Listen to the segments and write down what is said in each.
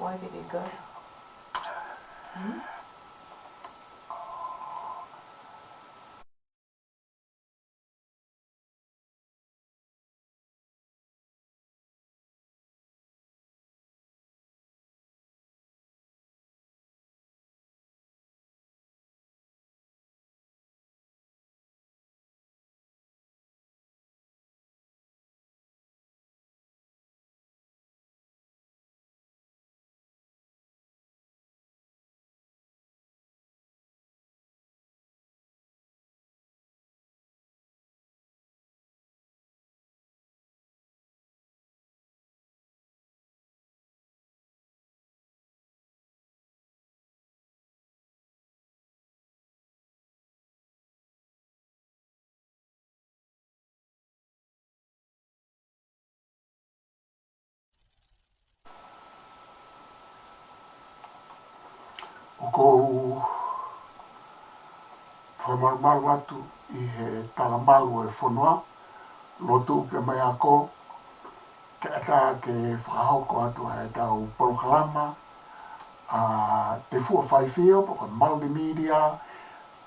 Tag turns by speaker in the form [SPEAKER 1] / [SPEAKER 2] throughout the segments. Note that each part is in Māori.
[SPEAKER 1] Why did he go?
[SPEAKER 2] Ko whamaramaru atu I he talamalu e whanua, lotu pe mai ako, ke ata ke whakahoko atu he tau Polokalama Tefua Faifio, poko Multimedia,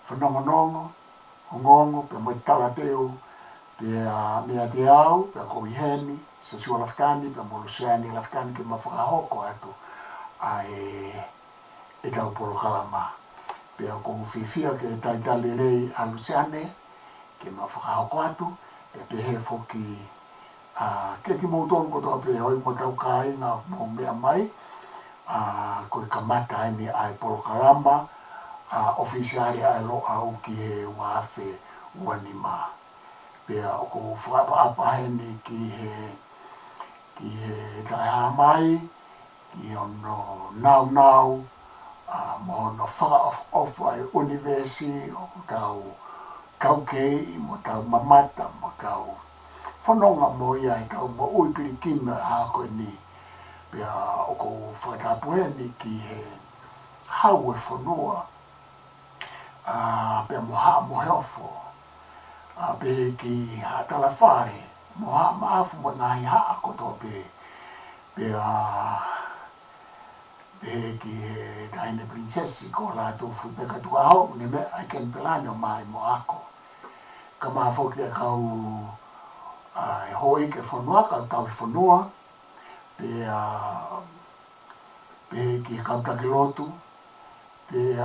[SPEAKER 2] whanongonongo, hongongo, pe mai Talateu, pe mea te au, pe ko iheni, Siosiua Lafitani, pe mo Lseane Lafitani ke ma whakahoko atu e tau Polokalama. Pe ko whiwhia ke taitale rei a Lseane, ke ma whakahoko atu, pe he whoki ke ki mōtonu kotoa pe hoi mo tau kāinga mō mea mai, koe kamata eni ai Polokalama, ofisiari ai lo au ki he wāwhe uanima. Pe o ko whakapa heni ki he tai mai, ki ono nau, mo ono whaka ai universi, o tau kaukei, mo tau mamata, mo tau whanonga mo ia I tau mo uipiri kina a koe ni. Pea o ko whakatapu heni ki he hau e whanua, pea mo heofo, pe ki ha talawhare, mo maafu mo Ngaahi haa koto pe ki he taine princesi ko la tu peka tu aho, ne me ai Kenipela o mai mo ako. Ka maa whoki a kau e hoi ke whanua, kau whanua, pe ki kau taki lotu, pe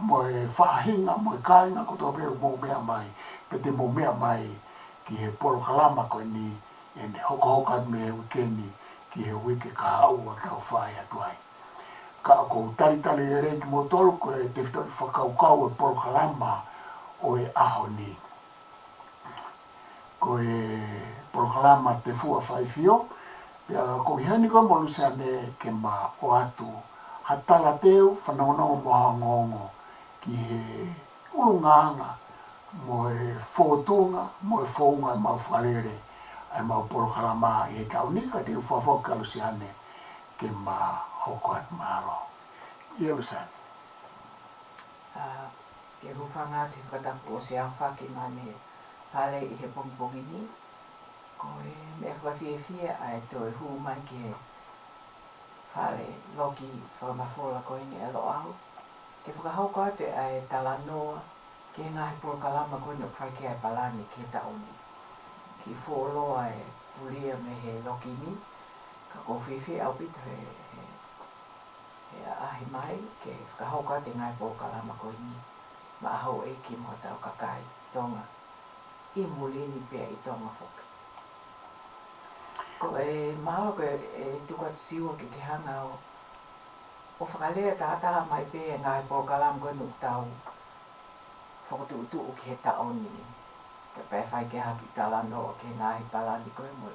[SPEAKER 2] mo e whaahinga, mo e kāinga koto pe mo mea mai, pe te mo mea mai ki he Polokalama koe ni, e ne hoka me he wikeni ki he wike ka au a tau whae atu ai. Ka ko talitali e reiki mo tolu koe te whakaukau e Polokalama o e aho ni. Ko e Polokalama Tefua Faifio, pea ko ihani koe mo Lseane ke ma o atu ha Talateu whanongonongo mo hangongo ki he ulunganga mo e whotunga, mo e whounga e mau whalere ai mau Polokalama I e taunika te uwhawhoka Lseane ke ma hoko at maalo. Ia Lseane.
[SPEAKER 1] Ke rufanga te whakatapu o se awhaki mane whale I he pongi ni. Ko e mea whawhiawhia ai toi hu mai ki he whale loki whamafola koe ni alo au. Ke whakahauko ate ai talanoa ke Ngaahi Polokalama koe no whai ke ai palani ke taoni. Ki wholoa e pulia me he loki ni. Ka ko whiwhi au pita he ahi mai ke whakahauko ate Ngaahi Polokalama koe ni. Ma ahau e ki mo tau kakai tonga. I mulini pia I tonga whoki. Ko e mahalo ko e tukat siwa ki hanga o whakalea tātaha mai pe e Ngaahi Polokalama koe nuk tau whakatuutu ki he taoni. Ke pai whai ke haki talanoa ke Ngaahi palani koe mo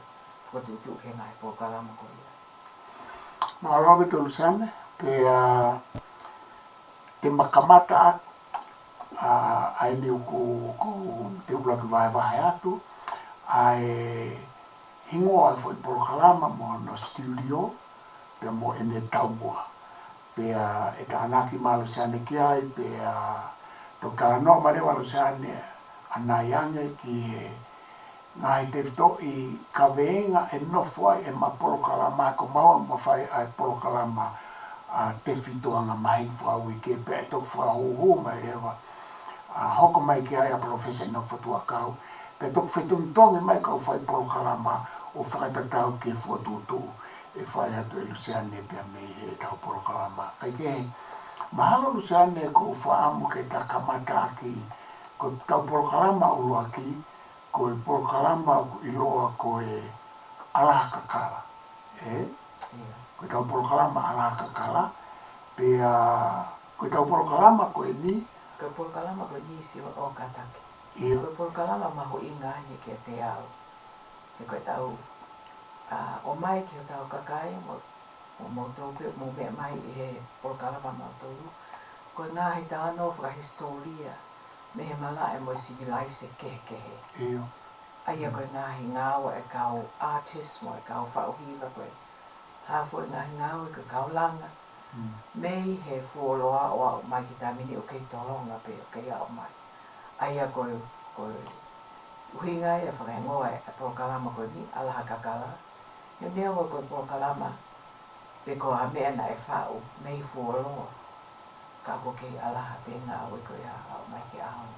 [SPEAKER 1] whakatuutu ke Ngaahi Polokalama koe.
[SPEAKER 2] Mahalo ke tolu Lseane, pe te makamata ai ni ko te ula ki vai atu, ai hingo ai foi Polokalama mo no studio, pe mo ene taumua. Pe e tānaki ma Lseane ki ai, pe tau tānoa ma rewa Lseane anai ange ki Ngāhi Tevito I ka veenga e nofo ai e ma Polokalama ko maua mawhai ai Polokalama Tefito anga mahi whau I ke pe e tō whahu mai rewa hoko mai ki ai a Professor nofo Tuita-Nakao pe tō whetuntongi mai ka whai Polokalama o whakatatau ke whuatutu e whai atu e Lseane pia mei he tau Polokalama kai ke mahalo Lseane ko whaamu ke ta kamata ki ko tau Polokalama urua ki ko e Polokalama I loa ko e alaha kakala. Ko e tau Polokalama alaha kakala. Pea ko e tau Polokalama ko e ni.
[SPEAKER 1] Ko e Polokalama ko e ni si o katake.
[SPEAKER 2] Ko
[SPEAKER 1] e Polokalama maho I Ngaahi ke te au. E ko e tau o mai ki o tau kakai mo tōpio mo mea mai I he Polokalama mau tōru. Ko e Ngaahi tāno whaka historia. Me he mala e mo civilise kehe. Aia koe Ngaahi Ngāua e kau artist mo e kau whauhiwa koe. Hāfo e Ngaahi Ngāua e kau langa. Mei he fuoloa o au mai ki tāmini o kei tolonga pe o kei au mai. Aia koe uhinga e whakahengoa e Polokalama koe ni alaha kakala. Yo nea koe Polokalama pe ko a mea na e whau mei fuoloa. Ka ko kei alaha pe ngā ue koe au mai ki au.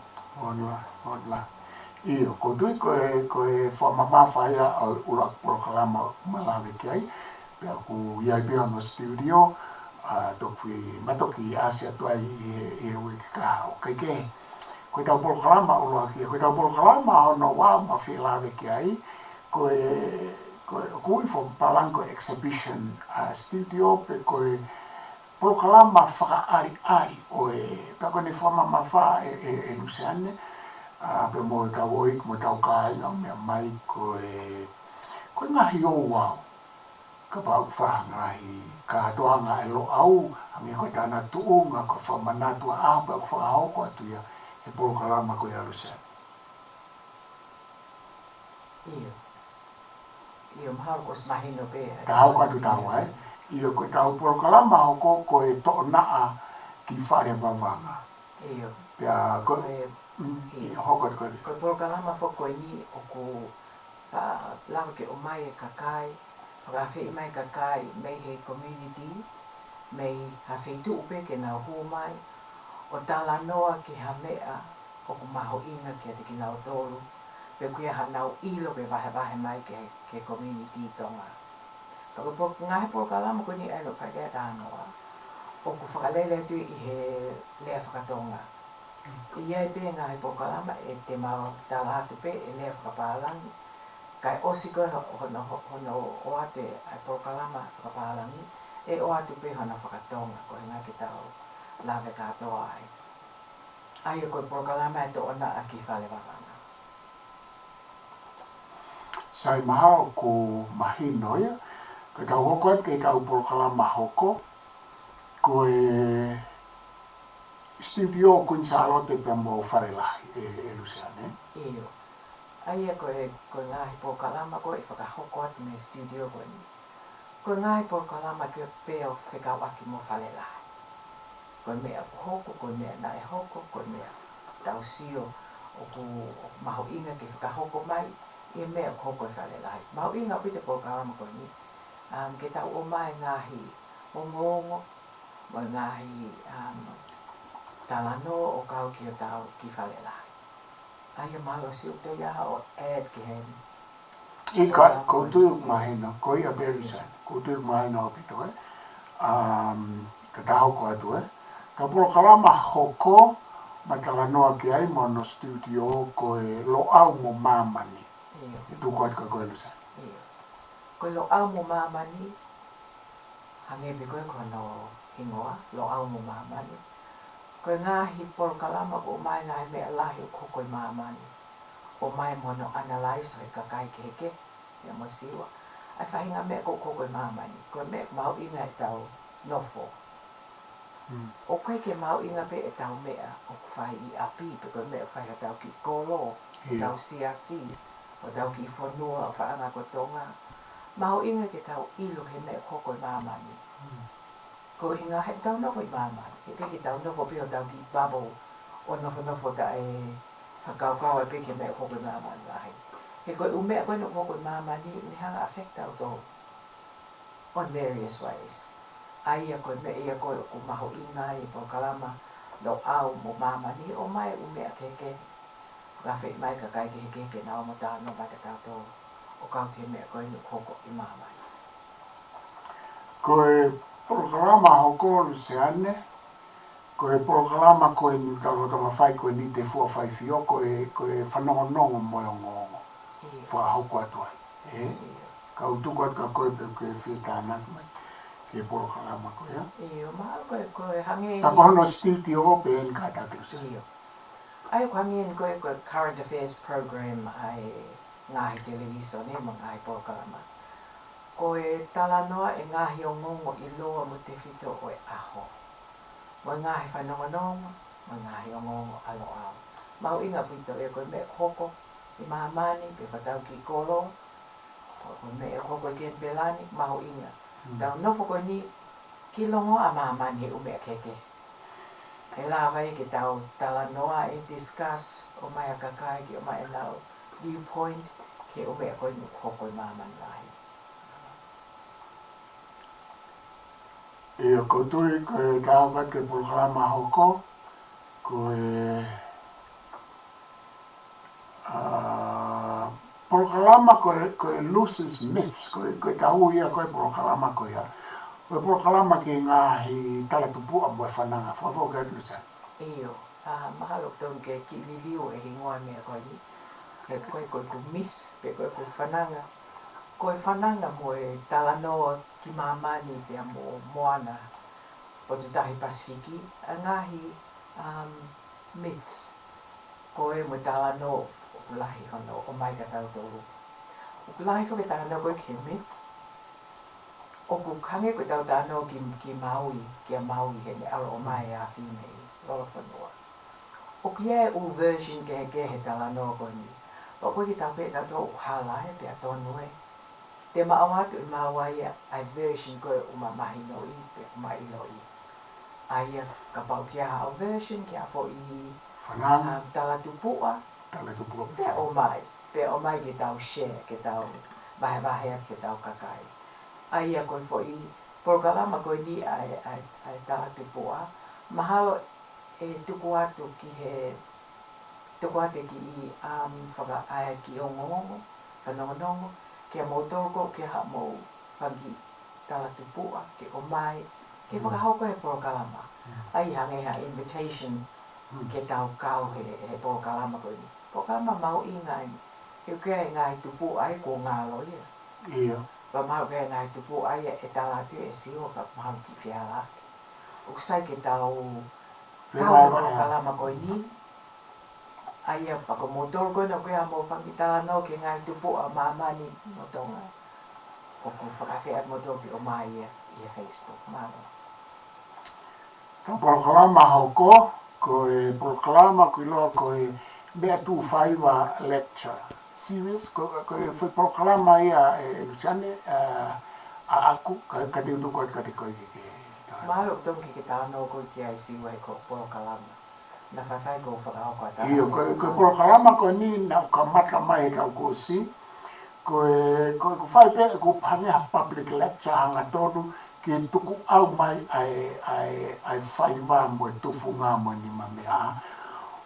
[SPEAKER 2] Honla. Iyo, ko tui ko e whamamawhaia au ura Polokalama malawe ki ai. Pea ku iai pia no studio, tokui matoki Asia tuai I ue ki ka o kai ke. Ko tau Polokalama ura ki, ko tau Polokalama ono wā ma whilawe ki ai. Ko kui fo Palanko exhibition studio, pe ko Polokalama whakaari o pe ko ni whamamawha e Lseane. Pe mo tau oik, mo tau kāinga mea mai ko Ngaahi o wau. Ka pau whaha Ngaahi ka atoanga e lo au, angi koe tāna tuunga, ko whamanatua au, pe ko whakahoko atu ia he Polokalama ko ia Lseane.
[SPEAKER 1] Iyo mahalo ko smahino pe.
[SPEAKER 2] Ka hauko atu tau ai. Iyo koe tau Polokalama hoko ko e to'onaa ki whare wawanga.
[SPEAKER 1] Iyo.
[SPEAKER 2] Pea koe hoko atu koe.
[SPEAKER 1] Koe Polokalama whoko I ni o ko lawa ke o mai e kakai, whakawhi mai kakai, mei he community, mei hawhi tuupe ke nau hu mai, o tala noa ki ha mea o ko maho inga ki ate ki nau tolu, pe kuia ha nau ilo ke wahe mai ke community tonga. Pako Ngaahi Polokalama ko ni eno whakea tānoa. O ku whakalele tui I he lea whakatonga. Ia pe Ngaahi Polokalama e te mau tālatu pe e lea whakapālangi. Kai osi koe hono o ate ai Polokalama whakapālangi. E o atu pe hono whakatonga koe ngā ki tau lawe katoa ai. Ai koe Polokalama e to ona a ki whale wakanga.
[SPEAKER 2] Sai mahao ko mahino ia. Ka tau hoko atu ke tau Polokalama hoko. Ko studio Queen Charlotte pe mo wharelahi e Lseane.
[SPEAKER 1] Iyo. Aia koe Ngaahi Polokalama koe I whakahoko atu me studio koe ni. Koe Ngaahi Polokalama koe peo whekau aki mo whalelahi. Koe mea hoko, koe mea nae hoko, koe mea tau sio o ku maho inga ke whakahoko mai. Ia mea hoko I whalelahi. Maho inga pita Polokalama koe ni. Ke tau o mai Ngaahi ongo, mo Ngaahi talano o kau ki o tau ki whalelahi. Aia malo si o te iaha o ad ki heni.
[SPEAKER 2] I ka, ko tui mahina, ko ia Lseane, ko tui mahina o pito ka taho ko atu Ka Polokalama hoko, matalanoa ki ai mono studio ko lo au mo mamani. E tu ko atu ka koe Lseane.
[SPEAKER 1] Koe lo au mo mamani, hangebi koe kono hingoa, lo au mo mamani. Koe Ngaahi Polokalama ko mai ngai mea lahi o koko I mamani. O mai mono analyze re kakai ke heke, ia mo siwa. Ai whahinga mea ko koko I mamani. Koe mea mau inga e tau nofo. O koe ke mau inga pe e tau mea o whai I api, pe koe mea whai tau ki kolo, tau siasi, o tau ki whanua, o whaanga ko tonga. Mau inga ke tau ilo he mea koko I mamani. Ko hinga he tau nofo I mamani. He ke tau nofo pe o tau ki bubble o nofo ta e whakaukau e pe ke mea koko I mamani lahi. He koe umea koe no koe mamani ni hanga affecta o tō on various ways. Aia koe me ia koe o maho inga I Polokalama no au mo mamani o mai umea keke. Whakawhi mai ka kai keke na o mo tāno mai ka tātou o kau ke mea koe no koko I mamani.
[SPEAKER 2] Koe Polokalama hoko Lseane, koe Polokalama koe ni talotonga whai koe ni Tefua Faifio, koe whanongonongo moe o ngongo. Wha hoko atua. Kau tuko at ka koe pe koe whietanak mai. Ke Polokalama koe ya.
[SPEAKER 1] Iyo, maa koe hange...
[SPEAKER 2] Ka kohono stilti o pe en ka tātou.
[SPEAKER 1] Iyo. Ai hange ni koe current affairs program ai Ngaahi television e mo Ngaahi Polokalama. Koe talanoa e Ngaahi o ngongo I loa mo te whito o e aho. Mo Ngaahi whanongonongo, mo Ngaahi o ngongo alo au. Mau inga pito e koe me hoko I mahamani, pe patau ki kolo, koe me hoko I Kenipela ni, mau inga. Tau nofo koe ni, ki longo a mahamani e umea keke. E la vai ke tau talanoa e discuss o mai a kakai ki o mai e lau viewpoint ke umea koe ni hoko I mahamani lai.
[SPEAKER 2] E o kotui koe tau kat ke Polokalama hoko, koe Polokalama koe loses myths, koe tau ia koe Polokalama koe ya. Koe Polokalama ki Ngaahi Talateu mo e whananga, whawho ke atu sa.
[SPEAKER 1] Iyo, mahalo tonu ke ki liliu e hingoa mea koe ni. He koe ku myth, pe koe ku whananga. Koe whananga mo e talanoa ki mamani pia mo moana po tutahi Pasifiki. A Ngaahi myths, koe mo talanoa ukulahi hono o mai ka tau tolu. Ukulahi whake talanoa koe ke myths. O ku kange koe tau talanoa ki Maui, ki a Maui he ne aro o mai a whimei, lola whanua. O ki e u version ke he talanoa koe ni. O koe ki tau pe tau halae pe a tonu e. Te mao atu I mawai ai version koe uma mahino I pe uma ilo I. Aia ka pau kia hao version kia fo I
[SPEAKER 2] Whananga.
[SPEAKER 1] Talateu.
[SPEAKER 2] Talateu.
[SPEAKER 1] Pe o mai ke tau share, ke tau bahe ke tau kakai. Aia koe fo I Polokalama koe ni ai Talateu. Mahalo e tuku atu ki he tuku atu ki I whaka ai ki o ngongo, whanongonongo. Kia motoko, kia ha mo whangi Talateu, ke o mai, ke whakahoko he Polokalama. Ai hange ha invitation ke tau kau he Polokalama koe ni. Polokalama mau I ngai, he kia e Ngaahi tupu ai ko ngalo ia.
[SPEAKER 2] Iyo.
[SPEAKER 1] Wa mau kia e Ngaahi tupu ai e Talateu e siwa ka mau ki whialaki. Uksai ke tau kau he Polokalama koe ni, aia pako motor koe na koe ha mo whangi talanoa ke Ngaahi tupu a mamani motonga. O ko whakawhea motor ki o mai ia I Facebook. Maro.
[SPEAKER 2] Ka Polokalama hoko, koe Polokalama koe loa koe mea tu whaiwa lecture series, koe whai Polokalama ia e Lseane a aku, ka te utuko at ka te koe ke.
[SPEAKER 1] Maro tonki ke tānoa koe ki ai siwa he ko Polokalama. Na whawhai ko whakahoko at
[SPEAKER 2] Iyo, koe Polokalama koe ni na ka mata mai tau ko si, koe whai pe ko pangeha public lecture hanga tonu, ki tuku au mai ai whaiwa mo e tufunga mo ni mamea.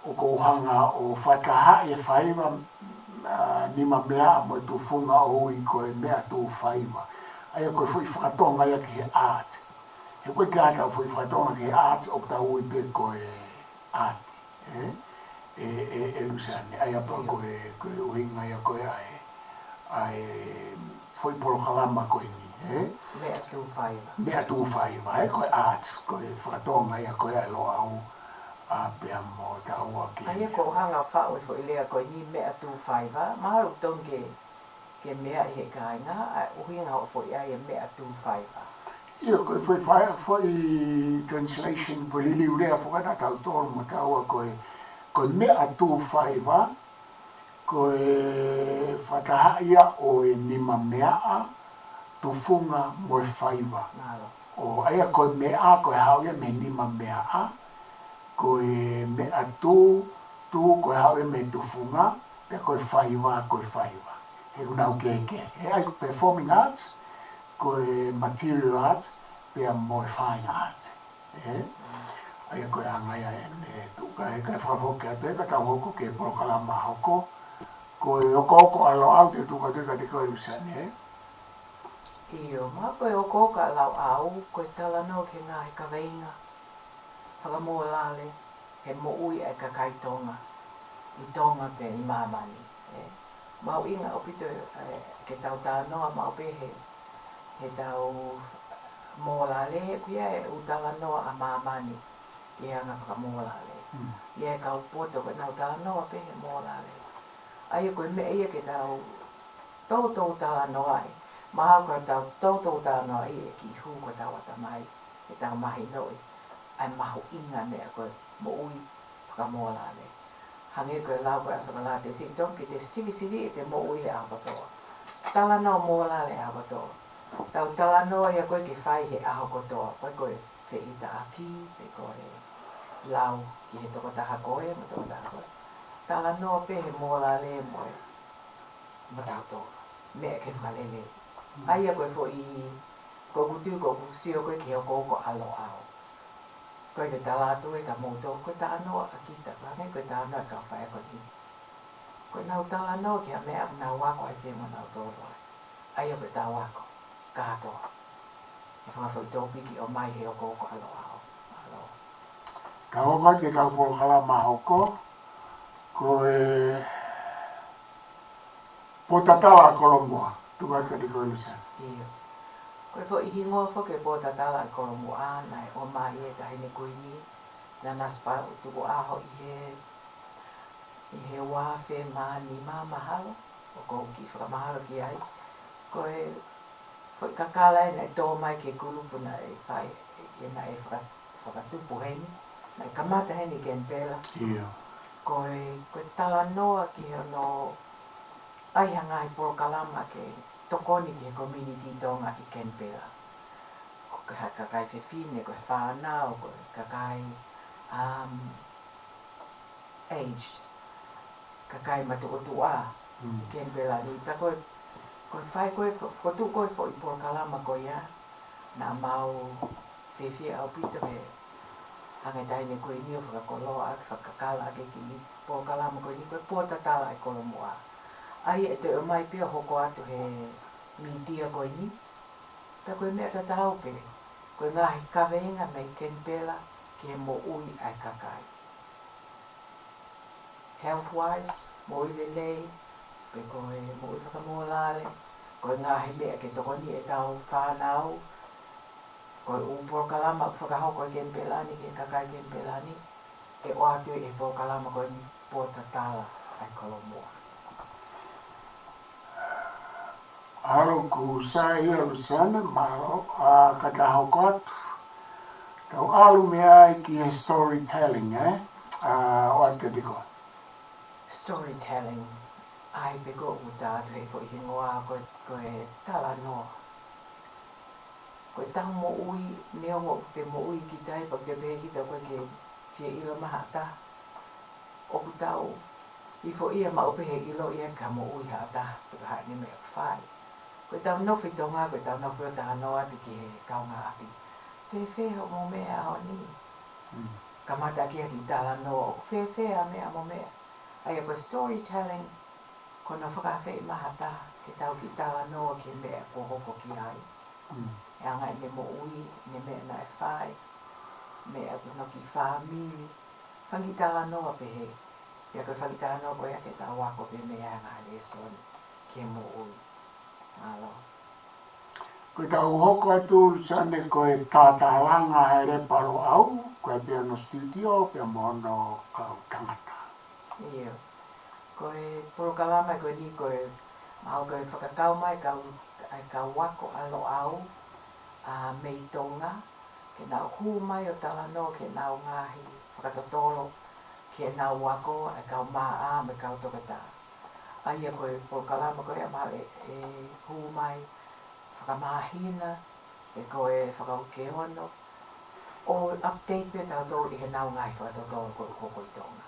[SPEAKER 2] O ko hanga o whataha e whaiwa ni mamea mo e tufunga o I koe mea tu whaiwa. Aia koe whui whakatonga ia ki he art. He koe ki ata whui whakatonga ki he art o tau I pe koe art. E Lseane. Aia pa koe uhinga ia koe ai whui Polokalama koe ni.
[SPEAKER 1] Mea tu whaiwa.
[SPEAKER 2] Mea tu whaiwa, koe art, koe whakatonga ia koe ai loa au a pia mo taua ki.
[SPEAKER 1] Aia ko hanga whao I fo ilea koe ni mea tu whaiwa, maharu tonke ke mea I he kāinga, a uhinga o fo ia e mea tu whaiwa.
[SPEAKER 2] Ia koe whai translation po lili urea whakana tau tōru mo taua koe mea tu whaiwa, koe whataha ia o e nima mea tufunga mo e whaiwa. O aia koe mea koe hauia me nima mea, koe mea tu koe hauia me tufunga, pe koe whaiwa. He unau keke. He ai performing arts, koe material arts, pe moe fine arts. Ai koe angai e tuka e kai whawhoke a peka, ka hoko ke Polokalama hoko, koe oko alo au te tuka te koe Lseane,
[SPEAKER 1] Iyo, mā koe oko alo au, koe talano ke Ngaahi Kaweinga, whakamōlale, he mo ui e ka kaitonga, I tonga pe I mamani. Mau inga opito ke tau tānoa mau pe he tau mōlale, kuia e utalanoa a mamani, ke anga whakamōlale. Ia e kau poto koe nau tānoa pe he mōlale. Ai koe me ia ke tau tau tānoa ai. Maha koe tau tānoa ai e ki hu koe tau atamai, ke tau mahi noi. Ai mahu inga mea koe mo ui whakamōlale. Hange koe lau koe asakala te siton ki te sivi e te mo ui e awatoa. Talanoa mōlale e awatoa. Tau talanoa ia koe ke whai he aho kotoa. Koe whi ita aki, pe koe lau ki he toko taha koe, ma toko taha koe. Talanoa pe he mōlale moe, ma tau toka. Mea ke whalele. Aia koe fo I kokutu sio koe ke hoko alo ao. Koe ke Talateu e ka moutou, koe tānoa a kita, koe koe tānoa e ka whae koe ni. Koe nau talanoa ki a mea nau wako ai pe mo nau tōroa. Aia koe tā wako, kātoa. E whakawhau tōpiki o mai he hoko alo ao.
[SPEAKER 2] Ka hoko ke ka Polokalama hoko, koe potatala kolomua, tuka ka te koe Lseane.
[SPEAKER 1] Iyo. Koe fo I hingoa fo ke potatala I kolomu ana e o mai e tahi ne kuini, na naspa o tuku aho I he wafe mani mahalo, o kou ki whakamahalo ki ai. Koe fo I kakala e nei tō mai ke kulupu na e whai, e na e whakatupu heini, na e kamata heini Kenipela. Koe talanoa ki ono ai Ngaahi Polokalama ke tokoni ki he community tonga I Kenipela. Koe kakai whewhine, koe whānau, koe kakai aged, kakai matukotua I Kenipela. Nita koe whai koe, whotu koe fo I Polokalama koe ia, nā mau whewhia au pito he hangetai ne koe nio whakakoloa ake whakakala ake ki Polokalama koe ni koe potatala I kolomua. Ai e te o mai pia hoko atu he mitia koe ni. Pea koe mea tatau pe. Koe Ngaahi Kaweinga mei Kenipela ki he mo ui ai kakai. Health-wise, mo ui lelei, pe koe mo ui whakamōlale, koe Ngaahi mea ke tokoni e tau whānau, koe u Polokalama whakahoko I Kenipelani ke kakai Kenipelani, e o atu e Polokalama koe ni potatala ai kolomua.
[SPEAKER 2] Aro ku sa ia Lseane, maro ka ta hoko atu. Tau alu mea I ki he storytelling, o atu te koe.
[SPEAKER 1] Storytelling. Ai pe ko u tātu he fo I hingoa koe talanoa. Koe tau mo ui, neongo te mo ui ki tai, pa te pehe ki tau koe ke whia ilo maha ta. O ku tau, I fo ia ma opehe ilo ia ka mo ui ha ta, peka hae ne mea whai. Koe tau nofi tonga, koe tau nofi o tānoa tu ki he kaunga api. Whewhea o mo mea ao ni. Kamata kia ki talanoa, o whewhea mea mo mea. Ai koe storytelling, kono whakawhei maha ta, ke tau ki talanoa ki mea ko hoko ki ai. E anga ne mo ui, ne mea na e whai, mea no ki whamili. Whangi talanoa pehe. Pea koe whangi talanoa koe a te tau wako pe mea ngā lesoni, ke mo ui. Alo.
[SPEAKER 2] Koe tau hoko atu Lseane koe tātālanga he reparo au, koe pia no studio, pia mono kau tangata.
[SPEAKER 1] Iyo. Koe Polokalama koe ni koe, mau koe whakakau mai kau wako alo au, mei tonga, ke nau hu mai o talanoa ke nau Ngaahi whakatotolo, ke nau wako kau maa me kau tokata. Aia koe Polokalama koe amale e hu mai whakamahina, e koe whakauke ono, o update pe tau tōru I he nau Ngaahi whakatotolo koe hoko I tonga.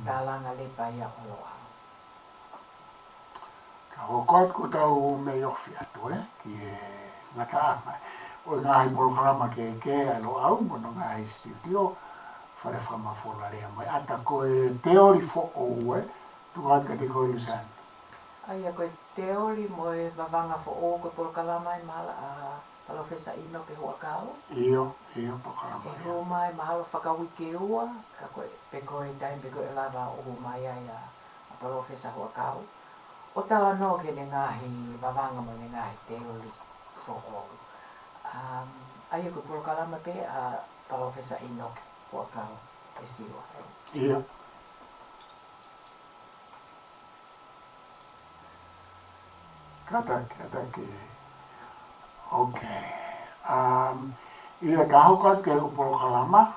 [SPEAKER 1] Tālanga le pai a olo au.
[SPEAKER 2] Ka hokoat ko tau me ofi atu ki ngataanga. O Ngaahi Polokalama ke alo au mono Ngaahi studio fare whamawholarea mai. Ata ko e teori fo o tuat ka te koe Lseane.
[SPEAKER 1] Aia koe teori mo e vavanga fo o koe Polokalama i mahala a palofesa ino ke huakau.
[SPEAKER 2] Iyo Polokalama.
[SPEAKER 1] E hu mai mahalo whakawike ua, ka koe pe koe taim pe koe lava o hu mai ai a palofesa huakau. O tala no ke ne ngahi vavanga mo ne ngahi teori fo o. Aia koe Polokalama pe a palofesa ino ke huakau e siwa.
[SPEAKER 2] Iyo. Kata ke. Okay. Ia tahokat ke Polokalama.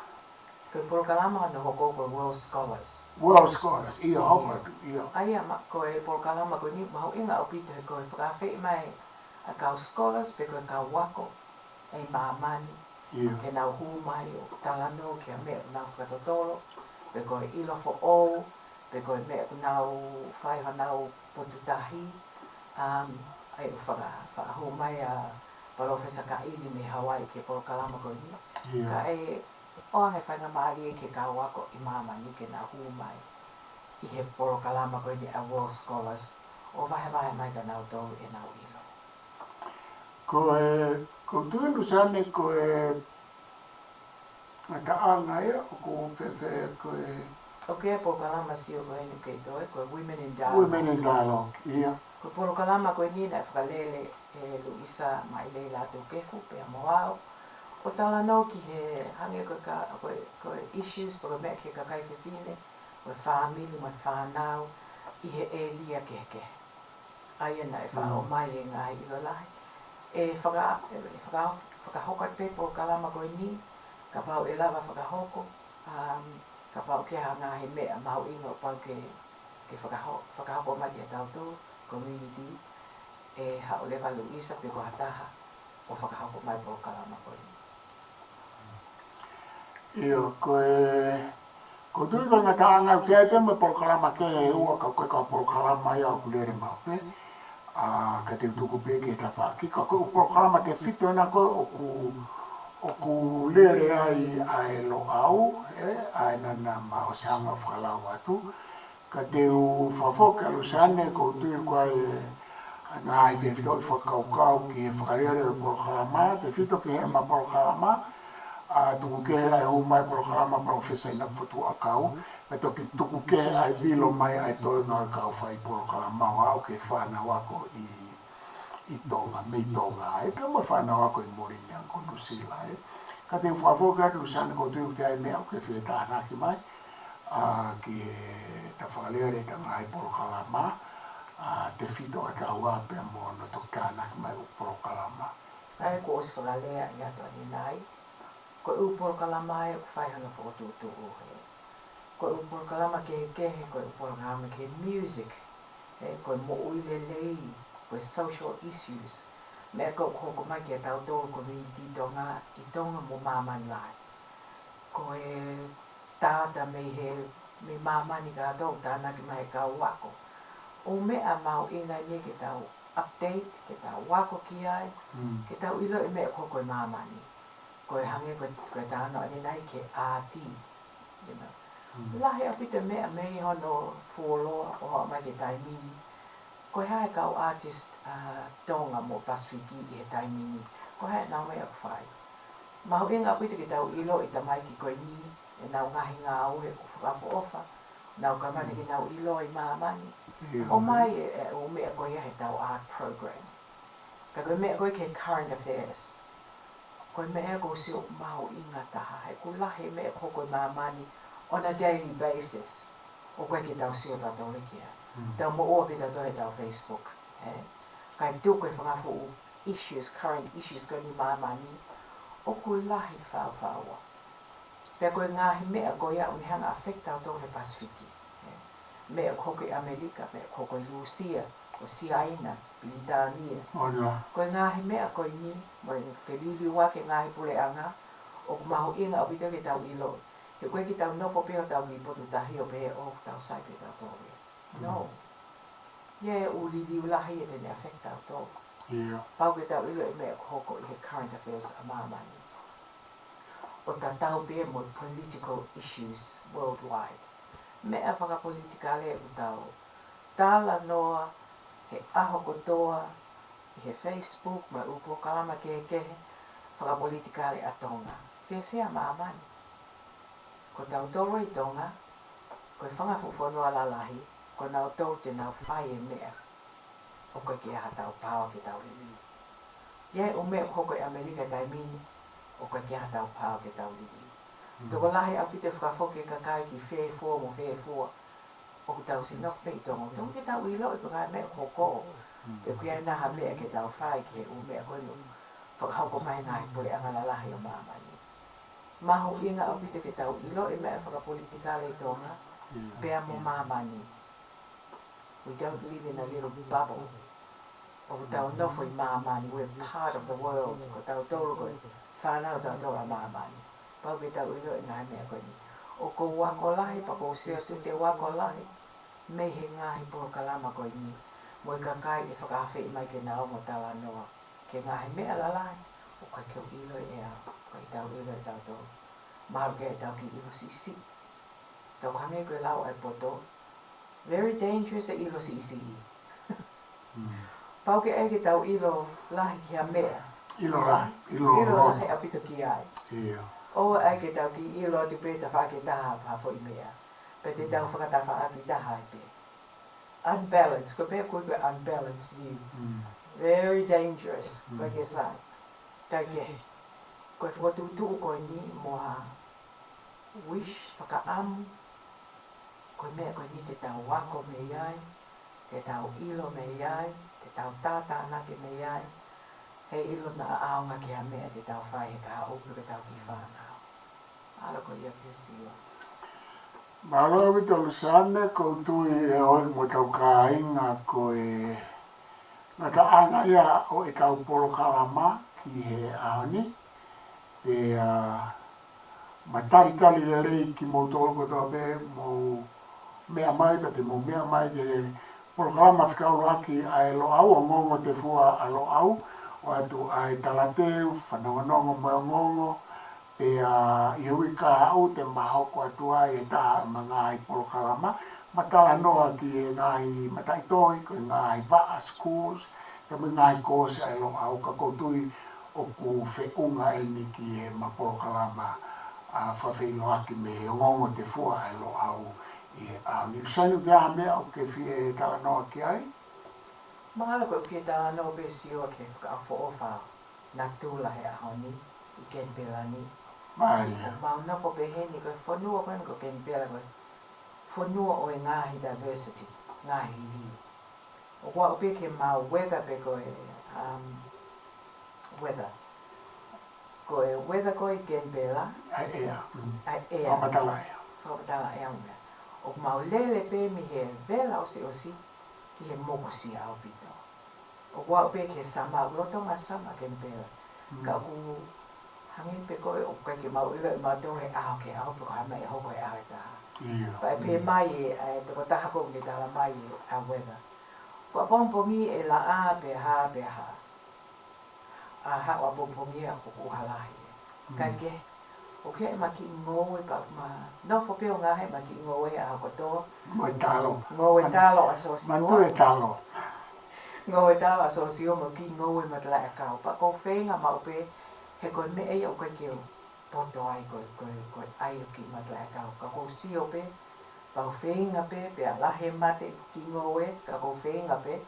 [SPEAKER 1] Koe Polokalama no hoko koe World Scholars.
[SPEAKER 2] World Scholars, ia hokat, ia.
[SPEAKER 1] Aia koe Polokalama koe ni mahu inga o pita koe whakawhi mai a kau Scholars pe koe kau wako e maamani.
[SPEAKER 2] Ia.
[SPEAKER 1] Ke nau hu mai o talano ke a mea nau whakatotolo pe koe ilo fo o pe koe mea nau whaiha nau potutahi. Ai u whakahu mai a palofesa ka ili me Hawaii ke Polokalama koe ni.
[SPEAKER 2] Ia.
[SPEAKER 1] Ka e o ange whainga maari e ke kau wako i maamani ke nau hu mai. I he Polokalama koe ni a World Scholars o vahe mai ka nau tau e nau ilo.
[SPEAKER 2] Ko tui Lseane ko e ngataanga ia o ko whewhe ko e
[SPEAKER 1] O ke Polokalama si o koe ni kei toi koe Women in Dialogue.
[SPEAKER 2] Women in Dialogue, ia.
[SPEAKER 1] Ko Polokalama koe ni na whakalele e Luisa mai le lātou kefu pe a moao. O tala no ki he hange koe issues koe mea ke kakai whiwhine, koe whamili mai whanau, i he e lia ke. Aia na e whao mai e ngai ilo lahi. E whakahokat pe Polokalama koe ni, ka pau e lava whakahoko, ka pau ke ha ngahi mea mau ino pau ke whakahoko mai e tautou, community, e hao lewa Luisa pe ko hataha o whakahoko mai Polokalama koe ni.
[SPEAKER 2] Ia, ko tui ko ngataanga o te aipe me Polokalama ke e ua ka koe ka Polokalama ia o kulere mau pe. Ka te utuku pe ke ta whaki. Ka koe o Polokalama te whito ena koe o ku lere ai e lo au, ai nana ma o seanga whakalau atu. Ka te u whafoka Lseane ko tui ko ai Ngaahi te whito i whakaukau ki he whakarere o Polokalama, te whito ki he ma Polokalama, tuku ke ai hu mai Polokalama Profesa ina Tuita-Nakao, me toki tuku ke ai vilo mai ai toi ngā kau whai Polokalama wao ke whana wako i tonga, mei tonga ai, pe mo whana wako i Moringa ko Nusila ai. Ka te whafoka Lseane ko tui te ai mea o ke whetanaki mai, ki ta whakalere ta Ngaahi Polokalama, te whito a kaua pe mo no tokanaki mai o Polokalama.
[SPEAKER 1] Ai ko os whakalea i ato ni nai, ko u Polokalama e whaihana whakatutu o he. Ko u Polokalama ke ko u Polokalama ke music, ko mo uile lei, ko social issues. Mea ko hoko mai ke tau tō community tonga, i tonga mo mamani lai. Ko e tāta me mamani ka tō, tānaki mai ka wako. O mea mau inga ni ke tau update, ke tau wako ki ai, ke tau ilo i mea koko i mamani. Ko e hange ko e tāno ane nai ke āti. You know. Lahe apita mea mei hono fuoloa o hoa mai ke taimini. Ko e hae kau artist tonga mo Pasifiki i he taimini. Ko hae nau mea whai. Mahu inga apita ke tau ilo i tamai ki koe ni, e nau ngahi ngā uhe o whakafo ofa, nau kamata ki tau ilo i mamani. O mai o mea koe he tau art program. Ka koe mea koe ke current affairs. Koe mea koe si o mahu inga taha. He ku lahe mea koko i mamani on a daily basis. O koe ke tau si o tato rikia. Tau mo oa pita toi tau Facebook. Kai tu koe whangafo issues, current issues koe ni mamani. O koe lahe whau. Pea koe ngahi mea koe ia uni hanga affecta o tau he Pasifiki. Mea koko i Amerika, mea koko i Lucia, o Siaina, Pilitania. Koe ngahi mea koe ni, mo whelili wake ngahi puleanga, o mahu inga o pito ke tau ilo. He koe ki tau nofo peo tau i potu tahi o pehe o tau sai pe tau tōre. No. Ye uli liulahi e tene affecta to.
[SPEAKER 2] Ia.
[SPEAKER 1] Pau ke tau ilo e mea hoko i he current affairs a mamani. O ta tau be mo political issues worldwide. Mea whakapolitikale u tau. Tala noa he aho kotoa i he Facebook ma u Polokalama kehe whakapolitikale a tonga. Whewhea mamani. Ko tau toro i tonga, ko i whangafufono ala lahi, ko nau tau te nau whai e mea. O koe ki aha tau pāo ki tau lili. Ie o mea hoko i Amerika tai mini, o koe ki aha tau pāo ki tau lili. Toko lahi au pite whakafoke kakai ki whewhua mo whewhua, o ku tau si nok mei tongo. Tongo ki tau ilo i pakai mea hoko. Pe kuia naha mea ki tau whai ki he u mea koe no. Whakahoko mai Ngaahi Pole angana lahi o mamani. Maho inga au pite ki tau ilo i mea whakapolitikale i tonga, pea mo mamani. We don't live in a little bubble. O tau nofo I mamani, we're part of the world. Ko tau toro koe, whanau tau toro a mamani. Pau ke tau ilo I Ngāhi mea koe ni. O ko wako lahi, pa ko seo tu te wako lahi, mei he Ngāhi Polokalama koe ni. Mo I kakai e whakawhi mai ke nao mo tala noa. Ke Ngāhi mea la lahi, o koe keo ilo I ea, koe tau ilo I tau toro. Maru ke tau ki ilo si. Tau hange koe lau ai poto, very dangerous e ilo si. Pau ke eke tau ilo lahi ki a mea.
[SPEAKER 2] Ilo lahi, ilo
[SPEAKER 1] lahi apito ki ai.
[SPEAKER 2] Ia.
[SPEAKER 1] O eke tau ki ilo tu peta whake taha pafo I mea. Pe te tau whakatawa aki taha I pe. Unbalanced, ko pea koe koe unbalanced view. Very dangerous, koe ke sai. Kai ke, koe whakatutu koe ni moa wish, whakaamu, koe mea koe ni te tau wako me iai, te tau ilo me iai, te tau tātānake me iai, he ilo na aonga ki a mea te tau whai he ka upu ke tau ki whanau. Ala koe ia pesiwa.
[SPEAKER 2] Malo wito Lseane ko tui e oi mo tau kāinga ko e na ta anga ia o e tau Polokalama ki he ahoni. Pe matari lelei ki mo tolo ko tau be mo mea mai, pate mo mea mai ke Polokalama whikauru haki a e lo au, o ngongo Tefua a lo au, o atu a e Talateu, whanongonongo mo ngongo, e I hui ka au te mahoko atua e taha ma Ngaahi Polokalama, matala noa ki e Ngaahi Mataitoi, ko e Ngaahi Vaa Schools, ka me Ngaahi Kose a e lo au, ka koutui o ku whiunga e ni ki e ma Polokalama whawhino haki me ngongo Tefua a e lo au. Ni Lseane te aha mea o ke whie tala noa ki ai?
[SPEAKER 1] Mahalo koe whie tala noa be Siosiua ke whakaafo ofa na tūlahe ahoni I Kenipela ni.
[SPEAKER 2] Maria.
[SPEAKER 1] Mau nofo pe heni koe whanua koe ko Kenipela koe whanua o e Ngāhi diversity, Ngāhi liu. O kua o pe ke mau weather pe koe weather. Koe weather koe Kenipela.
[SPEAKER 2] Ai ea.
[SPEAKER 1] Ai ea.
[SPEAKER 2] Whamatala ea.
[SPEAKER 1] Whamatala ea mea. O mau lele pe mi he vela osi ki he mokosi au pito. O kua o pe ke sama, ulotonga sama Kenipela. Ka ku hangi pe koe o kai ke mau ilo I mātou he aho ke aho pe ko hama e hoko e aho e taha. Pai pe mai e toko taha ko ke tala mai e a weather. Kua pompongi e la a pe ha. A ha wa pompongi a kuku halahi. Kai ke, o ke e maki ngoe pa ma, nofo pe o ngahe maki ngoe a kotoa.
[SPEAKER 2] Ngoe talo.
[SPEAKER 1] Ngoe talo a Siosiua.
[SPEAKER 2] Mantu e talo.
[SPEAKER 1] Ngoe talo a Siosiua mo ki ngoe matala e kau. Pa ko whenga mau pe, he koe me ei o koe keo poto ai koe ai o ki matala e kau. Ka kou sio pe, pa ko whenga pe a lahe mate ki ngoe, ka kou whenga pe,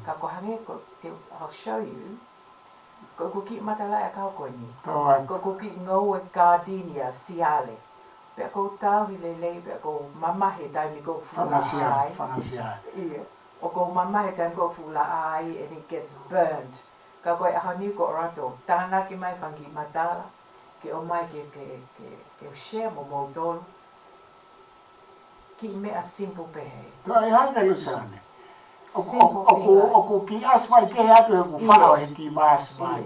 [SPEAKER 1] ka ko hange ko, I'll show you, ko ko ki matala e kau koe ni. Ko ko ki ngoe gardenia siale. Pe ko tawi lelei, pe ko mamahe taimi ko fula ai.
[SPEAKER 2] Whanasiai.
[SPEAKER 1] Ia. O ko mamahe taimi ko fula ai and it gets burned. Ka koe ahani ko orato, tāna ki mai whangi matala, ke o mai ke share mo tolu, ki mea simple pehe.
[SPEAKER 2] Toi ai hanga Lseane. O ki asmai ke atu e ku whao he ki maasmai.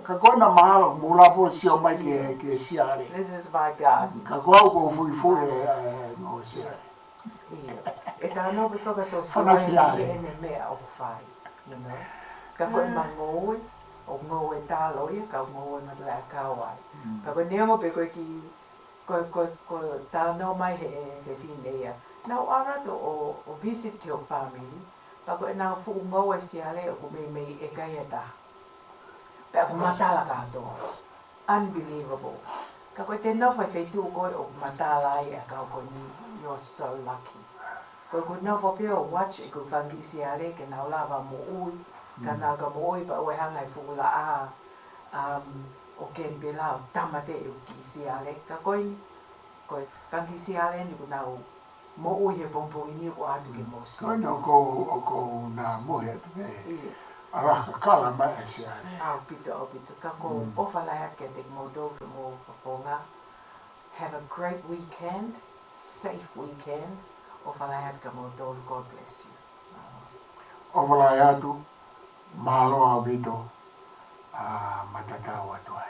[SPEAKER 2] Ka kona mahalo mula po sio mai ke siare.
[SPEAKER 1] This is my garden.
[SPEAKER 2] Ka kua ko fui e no siare.
[SPEAKER 1] E tā no pe whakaso
[SPEAKER 2] Whakasiare.
[SPEAKER 1] ene mea o whai, you know. Ka koe ma ngoe, o ngoe tā loia, ka ngoe ma lea kāwai. Ka koe neongo pe koe ki, ko tā no mai he whine ia. Nau arato o visit ki o family, pa koe nau fu ngoe siale o ku mei e kai e tā. Pe aku matala katoa. Unbelievable. Ka koe te nowhai whaitu koe o matala ai a kau koe ni, you're so lucky. Koe koe nowha pia o watch e koe whangi siare ke nau lava mo ui, ka nau ka mo ui pa ue hangai fukula o Kenipela o tamate e uki siare. Ka koe whangi siare ni ku nau mo ui he pongpongi ni o atu ke mo si.
[SPEAKER 2] Koe no ko na mohe atu me. Araka kala mai e siare.
[SPEAKER 1] Au pita. Ka ko ofalai at ke te moto ke mo whafonga. Have a great weekend, safe weekend. Ofalai at ka moto, God bless you.
[SPEAKER 2] Ofalai atu, mahalo au vito, matatau atu ai.